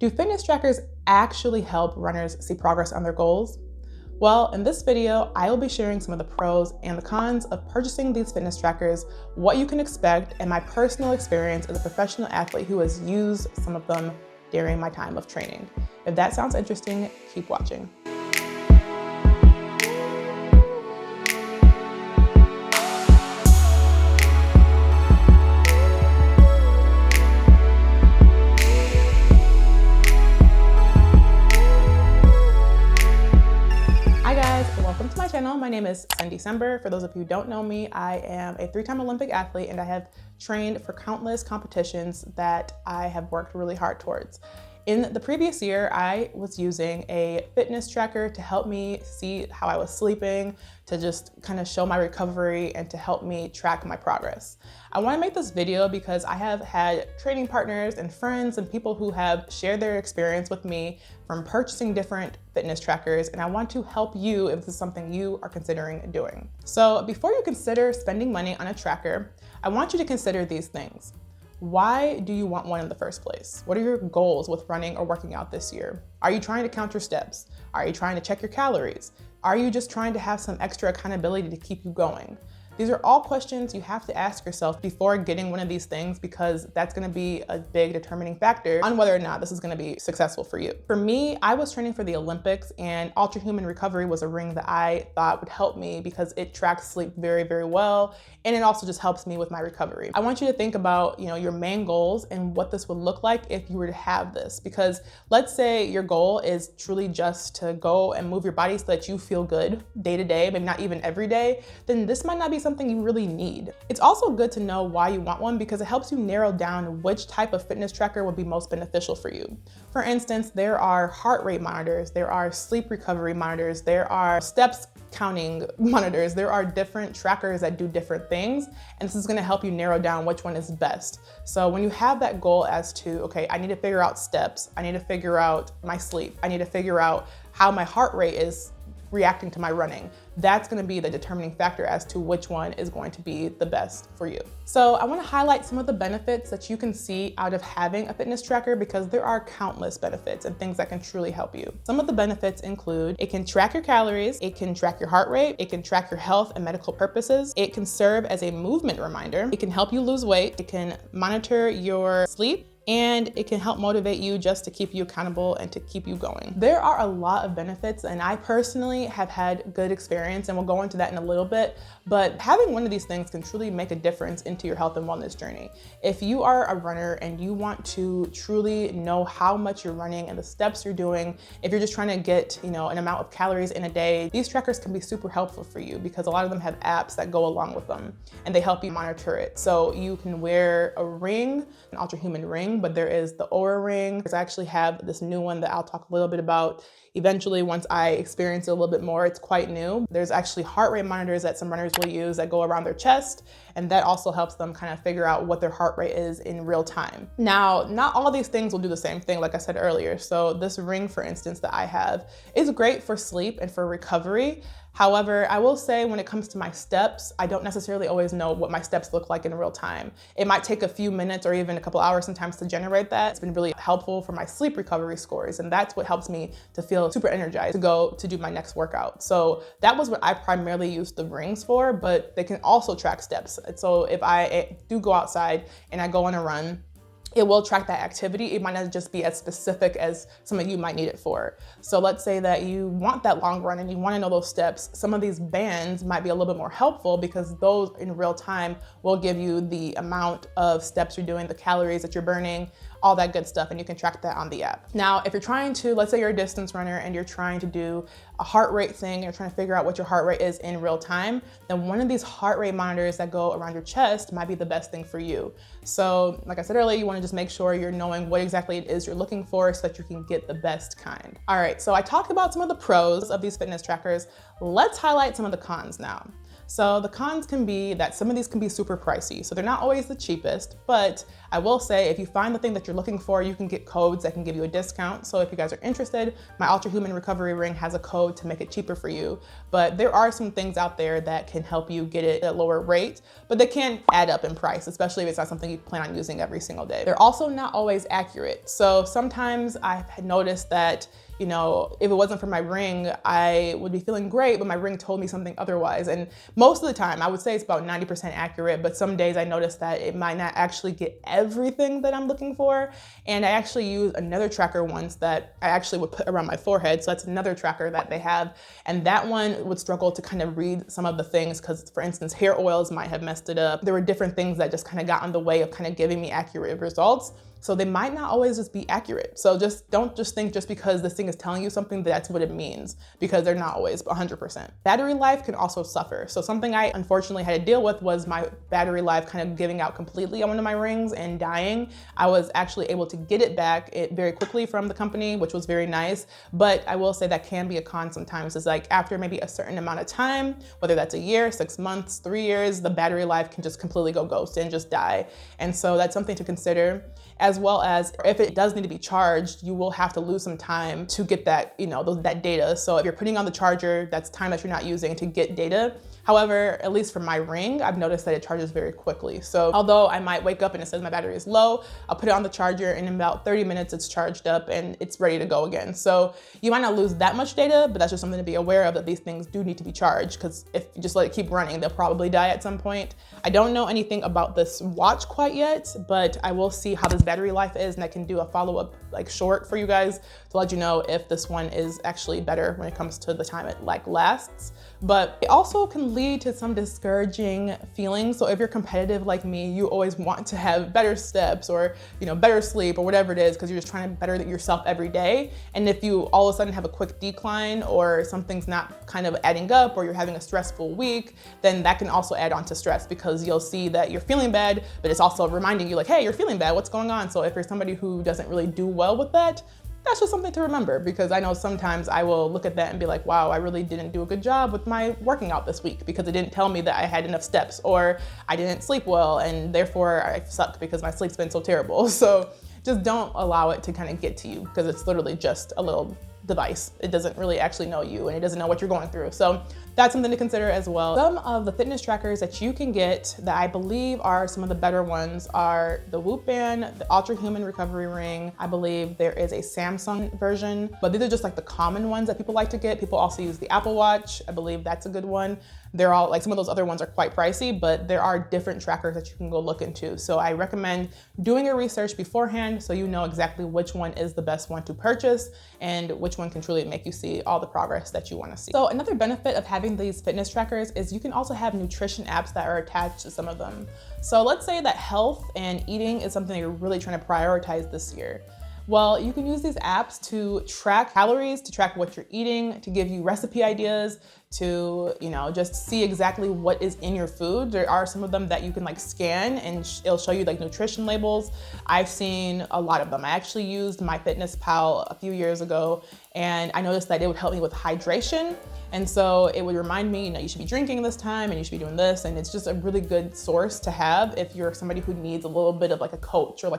Do fitness trackers actually help runners see progress on their goals? Well, in this video, I will be sharing some of the pros and the cons of purchasing these fitness trackers, what you can expect, and my personal experience as a professional athlete who has used some of them during my time of training. If that sounds interesting, keep watching. Welcome to my channel. My name is December. For those of you who don't know me, I am a 3-time Olympic athlete and I have trained for countless competitions that I have worked really hard towards. In the previous year, I was using a fitness tracker to help me see how I was sleeping, to just kind of show my recovery and to help me track my progress. I want to make this video because I have had training partners and friends and people who have shared their experience with me from purchasing different fitness trackers, and I want to help you if this is something you are considering doing. So before you consider spending money on a tracker, I want you to consider these things. Why do you want one in the first place? What are your goals with running or working out this year? Are you trying to count your steps? Are you trying to check your calories? Are you just trying to have some extra accountability to keep you going? These are all questions you have to ask yourself before getting one of these things, because that's going to be a big determining factor on whether or not this is going to be successful for you. For me, I was training for the Olympics, and Ultrahuman Recovery was a ring that I thought would help me because it tracks sleep very, very well, and it also just helps me with my recovery. I want you to think about, your main goals and what this would look like if you were to have this, because let's say your goal is truly just to go and move your body so that you feel good day to day, maybe not even every day, then this might not be something you really need. It's also good to know why you want one because it helps you narrow down which type of fitness tracker would be most beneficial for you. For instance, there are heart rate monitors, there are sleep recovery monitors, there are steps counting monitors, there are different trackers that do different things, and this is going to help you narrow down which one is best. So when you have that goal as to, okay, I need to figure out steps, I need to figure out my sleep, I need to figure out how my heart rate is reacting to my running, that's going to be the determining factor as to which one is going to be the best for you. So I want to highlight some of the benefits that you can see out of having a fitness tracker, because there are countless benefits and things that can truly help you. Some of the benefits include it can track your calories, it can track your heart rate, it can track your health and medical purposes, it can serve as a movement reminder, it can help you lose weight, it can monitor your sleep, and it can help motivate you just to keep you accountable and to keep you going. There are a lot of benefits, and I personally have had good experience, and we'll go into that in a little bit, but having one of these things can truly make a difference into your health and wellness journey. If you are a runner and you want to truly know how much you're running and the steps you're doing, if you're just trying to get, an amount of calories in a day, these trackers can be super helpful for you because a lot of them have apps that go along with them and they help you monitor it. So you can wear a ring, an Ultrahuman ring, but there is the Oura ring. I actually have this new one that I'll talk a little bit about eventually once I experience it a little bit more. It's quite new. There's actually heart rate monitors that some runners will use that go around their chest, and that also helps them kind of figure out what their heart rate is in real time. Now, not all of these things will do the same thing, like I said earlier. So this ring, for instance, that I have is great for sleep and for recovery. However, I will say when it comes to my steps, I don't necessarily always know what my steps look like in real time. It might take a few minutes or even a couple hours sometimes to generate that. It's been really helpful for my sleep recovery scores, and that's what helps me to feel super energized to go to do my next workout. So that was what I primarily used the rings for, but they can also track steps. So if I do go outside and I go on a run, it will track that activity. It might not just be as specific as some of you might need it for. So let's say that you want that long run and you want to know those steps. Some of these bands might be a little bit more helpful because those in real time will give you the amount of steps you're doing, the calories that you're burning, all that good stuff, and you can track that on the app. Now, if you're trying to, let's say you're a distance runner and you're trying to do a heart rate thing, you're trying to figure out what your heart rate is in real time, then one of these heart rate monitors that go around your chest might be the best thing for you. So like I said earlier, you want to just make sure you're knowing what exactly it is you're looking for so that you can get the best kind. All right, so I talked about some of the pros of these fitness trackers. Let's highlight some of the cons now. So the cons can be that some of these can be super pricey. So they're not always the cheapest, but I will say if you find the thing that you're looking for, you can get codes that can give you a discount. So if you guys are interested, my Ultrahuman Recovery Ring has a code to make it cheaper for you. But there are some things out there that can help you get it at a lower rate, but they can add up in price, especially if it's not something you plan on using every single day. They're also not always accurate. So sometimes I've noticed that, you know, if it wasn't for my ring, I would be feeling great, but my ring told me something otherwise. And most of the time, I would say it's about 90% accurate, but some days I notice that it might not actually get everything that I'm looking for. And I actually used another tracker once that I actually would put around my forehead. So that's another tracker that they have. And that one would struggle to kind of read some of the things because, for instance, hair oils might have messed it up. There were different things that just kind of got in the way of kind of giving me accurate results. So they might not always just be accurate. So don't just think just because this thing is telling you something, that's what it means, because they're not always 100%. Battery life can also suffer. So something I unfortunately had to deal with was my battery life kind of giving out completely on one of my rings and dying. I was actually able to get it back very quickly from the company, which was very nice. But I will say that can be a con sometimes. It's like after maybe a certain amount of time, whether that's a year, 6 months, 3 years, the battery life can just completely go ghost and just die. And so that's something to consider. As well as if it does need to be charged, you will have to lose some time to get that, that data. So if you're putting on the charger, that's time that you're not using to get data. However, at least for my ring, I've noticed that it charges very quickly. So although I might wake up and it says my battery is low, I'll put it on the charger and in about 30 minutes it's charged up and it's ready to go again. So you might not lose that much data, but that's just something to be aware of, that these things do need to be charged, because if you just let it keep running, they'll probably die at some point. I don't know anything about this watch quite yet, but I will see how this battery life is, and I can do a follow-up short for you guys to let you know if this one is actually better when it comes to the time it lasts. But it also can lead to some discouraging feelings. So if you're competitive like me, you always want to have better steps or better sleep or whatever it is, because you're just trying to better yourself every day. And if you all of a sudden have a quick decline or something's not kind of adding up, or you're having a stressful week, then that can also add on to stress, because you'll see that you're feeling bad, but it's also reminding you hey, you're feeling bad, what's going on? So if you're somebody who doesn't really do well with that, that's just something to remember, because I know sometimes I will look at that and be like, wow, I really didn't do a good job with my working out this week because it didn't tell me that I had enough steps, or I didn't sleep well and therefore I suck because my sleep's been so terrible. So just don't allow it to kind of get to you, because it's literally just a little device. It doesn't really actually know you, and it doesn't know what you're going through. So that's something to consider as well. Some of the fitness trackers that you can get that I believe are some of the better ones are the Whoop Band, the Ultrahuman Recovery Ring. I believe there is a Samsung version, but these are just the common ones that people like to get. People also use the Apple Watch. I believe that's a good one. They're all some of those other ones are quite pricey, but there are different trackers that you can go look into. So I recommend doing your research beforehand so you know exactly which one is the best one to purchase and which one can truly make you see all the progress that you want to see. So another benefit of having these fitness trackers is you can also have nutrition apps that are attached to some of them. So let's say that health and eating is something you're really trying to prioritize this year. Well, you can use these apps to track calories, to track what you're eating, to give you recipe ideas, to just see exactly what is in your food. There are some of them that you can scan and it'll show you nutrition labels. I've seen a lot of them. I actually used MyFitnessPal a few years ago, and I noticed that it would help me with hydration. And so it would remind me, you should be drinking this time and you should be doing this. And it's just a really good source to have if you're somebody who needs a little bit of a coach or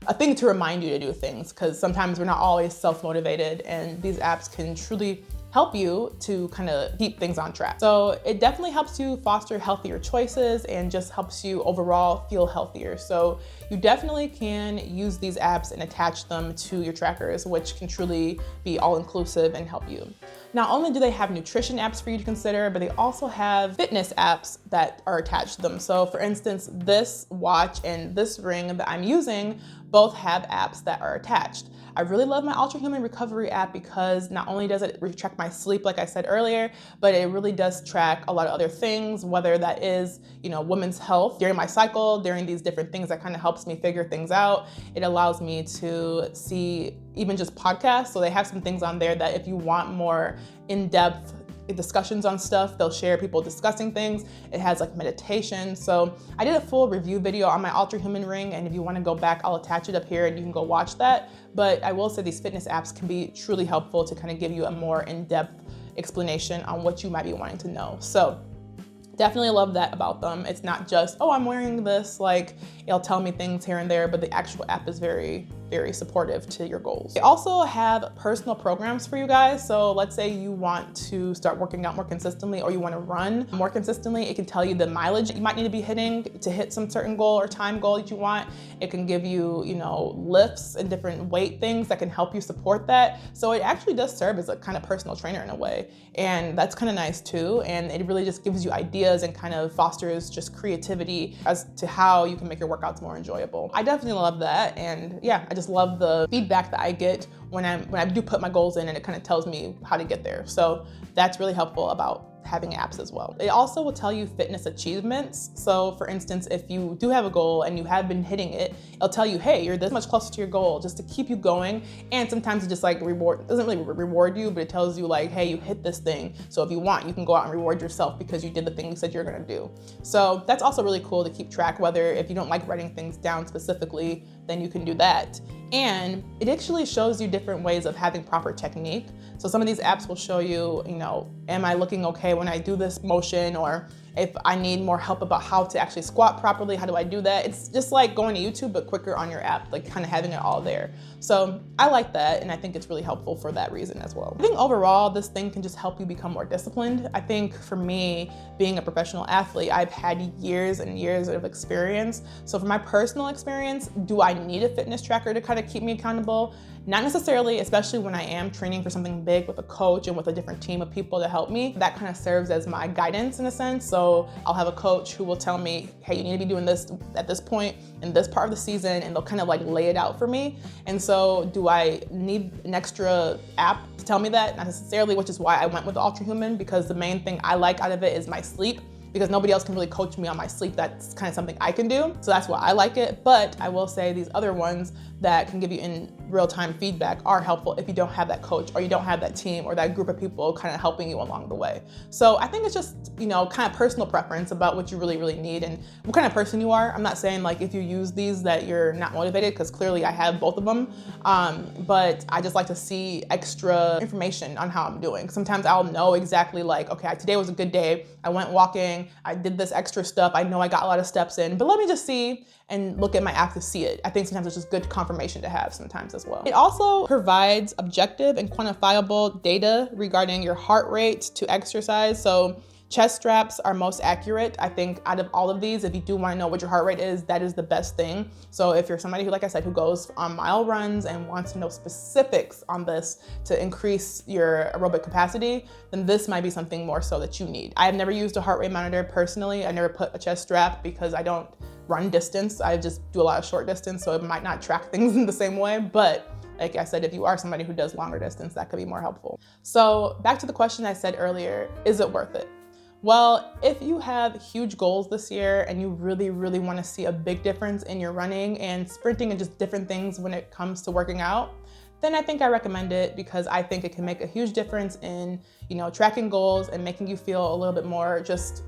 a thing to remind you to do things, because sometimes we're not always self-motivated, and these apps can truly help you to kind of keep things on track. So it definitely helps you foster healthier choices and just helps you overall feel healthier. So you definitely can use these apps and attach them to your trackers, which can truly be all-inclusive and help you. Not only do they have nutrition apps for you to consider, but they also have fitness apps that are attached to them. So for instance, this watch and this ring that I'm using both have apps that are attached. I really love my Ultrahuman Recovery app because not only does it track my sleep, like I said earlier, but it really does track a lot of other things, whether that is, women's health during my cycle, during these different things that kind of helps me figure things out. It allows me to see even just podcasts. So they have some things on there that if you want more in-depth discussions on stuff, they'll share people discussing things. It has meditation. So I did a full review video on my Ultrahuman ring, and if you want to go back, I'll attach it up here and you can go watch that. But I will say these fitness apps can be truly helpful to kind of give you a more in-depth explanation on what you might be wanting to know. So Definitely love that about them. It's not just, oh, I'm wearing this, like it'll tell me things here and there, but the actual app is very, very supportive to your goals. They also have personal programs for you guys. So let's say you want to start working out more consistently, or you want to run more consistently. It can tell you the mileage you might need to be hitting to hit some certain goal or time goal that you want. It can give you, lifts and different weight things that can help you support that. So it actually does serve as a kind of personal trainer in a way. And that's kind of nice too. And it really just gives you ideas and kind of fosters just creativity as to how you can make your workouts more enjoyable. I definitely love that. And yeah, I just love the feedback that I get when I do put my goals in, and it kind of tells me how to get there. So that's really helpful about having apps as well. It also will tell you fitness achievements. So for instance, if you do have a goal and you have been hitting it, it'll tell you, hey, you're this much closer to your goal, just to keep you going. And sometimes it just like doesn't really reward you, but it tells you like, hey, you hit this thing. So if you want, you can go out and reward yourself because you did the thing you said you're gonna do. So that's also really cool to keep track, whether if you don't like writing things down specifically, then you can do that. And it actually shows you different ways of having proper technique. So some of these apps will show you, am I looking okay when I do this motion? Or if I need more help about how to actually squat properly, how do I do that? It's just like going to YouTube, but quicker on your app, like kind of having it all there. So I like that, and I think it's really helpful for that reason as well. I think overall, this thing can just help you become more disciplined. I think for me, being a professional athlete, I've had years and years of experience. So for my personal experience, do I need a fitness tracker to kind of keep me accountable? Not necessarily, especially when I am training for something big with a coach and with a different team of people to help me. That kind of serves as my guidance in a sense. So I'll have a coach who will tell me, hey, you need to be doing this at this point in this part of the season, and they'll kind of like lay it out for me. And so do I need an extra app to tell me that? Not necessarily, which is why I went with the Ultrahuman, because the main thing I like out of it is my sleep, because nobody else can really coach me on my sleep. That's kind of something I can do. So that's why I like it. But I will say these other ones that can give you in real-time feedback are helpful if you don't have that coach, or you don't have that team or that group of people kind of helping you along the way. So I think it's just, kind of personal preference about what you really, really need and what kind of person you are. I'm not saying like if you use these that you're not motivated, because clearly I have both of them. But I just like to see extra information on how I'm doing. Sometimes I'll know exactly like, okay, today was a good day. I went walking, I did this extra stuff. I know I got a lot of steps in, but let me just see and look at my app to see it. I think sometimes it's just good confirmation to have sometimes as well. It also provides objective and quantifiable data regarding your heart rate to exercise. So chest straps are most accurate. I think out of all of these, if you do want to know what your heart rate is, that is the best thing. So if you're somebody who, like I said, who goes on mile runs and wants to know specifics on this to increase your aerobic capacity, then this might be something more so that you need. I have never used a heart rate monitor personally. I never put a chest strap because I don't run distance. I just do a lot of short distance, so it might not track things in the same way. But like I said, if you are somebody who does longer distance, that could be more helpful. So back to the question I said earlier, is it worth it? Well, if you have huge goals this year and you really, really want to see a big difference in your running and sprinting and just different things when it comes to working out, then I think I recommend it, because I think it can make a huge difference in, tracking goals and making you feel a little bit more just,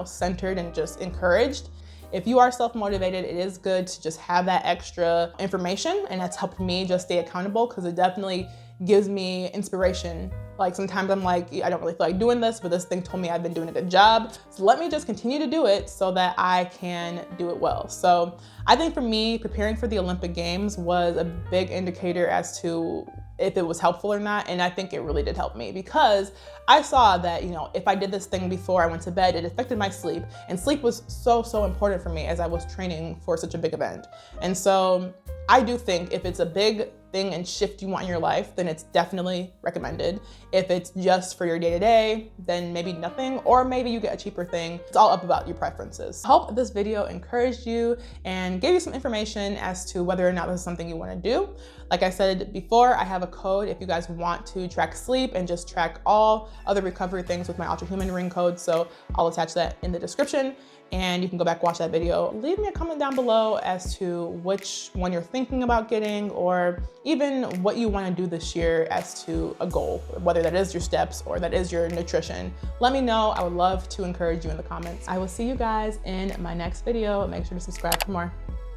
centered and just encouraged. If you are self-motivated, it is good to just have that extra information, and that's helped me just stay accountable, because it definitely gives me inspiration. Like sometimes I'm like, I don't really feel like doing this, but this thing told me I've been doing a good job. So let me just continue to do it so that I can do it well. So I think for me, preparing for the Olympic Games was a big indicator as to if it was helpful or not. And I think it really did help me, because I saw that, if I did this thing before I went to bed, it affected my sleep. And sleep was so, so important for me as I was training for such a big event. And so I do think if it's a big thing and shift you want in your life, then it's definitely recommended. If it's just for your day-to-day, then maybe nothing, or maybe you get a cheaper thing. It's all up about your preferences. I hope this video encouraged you and gave you some information as to whether or not this is something you want to do. Like I said before, I have a code if you guys want to track sleep and just track all other recovery things with my Ultrahuman Ring code. So I'll attach that in the description, and you can go back, watch that video. Leave me a comment down below as to which one you're thinking about getting, or even what you want to do this year as to a goal, whether that is your steps or that is your nutrition. Let me know. I would love to encourage you in the comments. I will see you guys in my next video. Make sure to subscribe for more.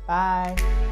Bye.